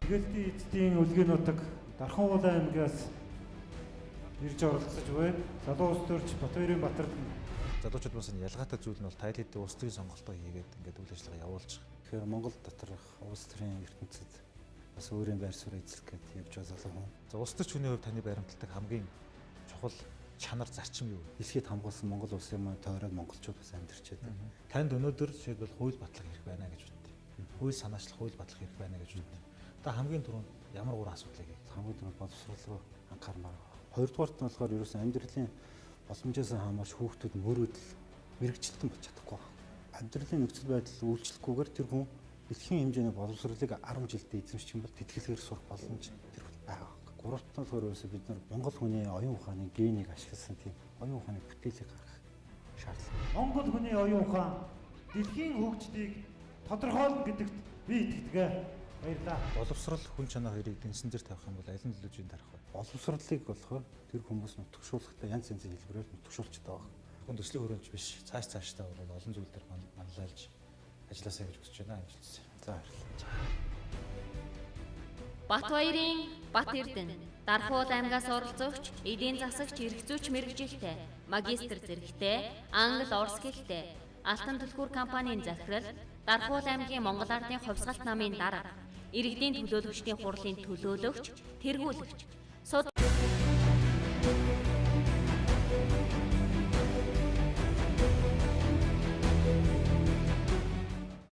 Тэгэлтийн эцдийн үлгийн нутаг Дархан аймгаас ирж оролцож байна. Залуу улс төрч Батбаярын Батард залуучууд бас энэ ялгаатай зүйл нь бол тайлбар хэдийн улс төрийн сонголтоо хийгээд ингээд үйл ажиллагаа явуулж байгаа. Тэгэхээр Монгол доторх улс төрийн ертөнцид бас өөрийн байр суурь эзлэх гэдээ явж байгаа залуу хүн. За улс төрч хүний хувьд таны баримталдаг хамгийн чухал чанар зарчим юу вэ? Дэлхийд хамгаалсан Монгол улсын мөн тойроод монголчууд бас амьдарч байдаг. Танд өнөөдөр жишээлбэл хууль батлах хэрэг байна гэж бодъё. Хууль санаачлах хууль батлах хэрэг байна гэж бодъё. Та хамгийн түрүүнд ямар гурван асуудлыг хамгийн түрүүнд боловсрол руу анхаармаар байна. Хоёрдугаарт нь болохоор ерөөсөн амьдралын боломжоос хамаарч хүүхдүүд мөрөөдөл мэрэгчлэн болж чадахгүй байна. Амьдралын нөхцөл байдал үйлчлэхгүйгээр тэр хүн дэлхийн хэмжээний боловсролыг 10 жилдээ эзэмших юм бол тэтгэлгээр сурах боломж тэр хүн байгаа. Гуравт нь болохоор ерөөсөө бид нар Монгол хүний оюун ухааны генийг ашигласан тийм оюун ухааны бүтээлийг гаргах шаардлага. Монгол хүний оюун ухаан дэлхийн хөгжлийг тодорхойлно гэдэгт би итгэдэг. Баярлалаа. боловсрал хүн чанар хоёрыг дэнсэн зэр тавих юм бол аль нь төлөвжин тарах вэ? Боловсролыг болохоор тэр хүмүүс нутгшуулахдаа янз янзын хэлбэрээр нутгшуулчдаг байгаа. Хүн төслийн хөрөмж биш. Цаашдаа бол олон зүйл дээр манлайлж ажилласаа гэж хүсэж байна амжилтсан. За баярлалаа. Батбаярын Бат Эрдэнэ Дархан аймгаас оролцогч, эдийн засагч, эрх зүйч мэргэжилтэй, магистр зэрэгтэй, англи, орос хэлтэй, Алтан түлхүүр компанийн захирал, Дархан аймгийн Монгол Ардын хувьсгалт намын дарга, иргэдийн төлөөлөгчдийн хурлын төлөөлөгч, тэргүүлэгч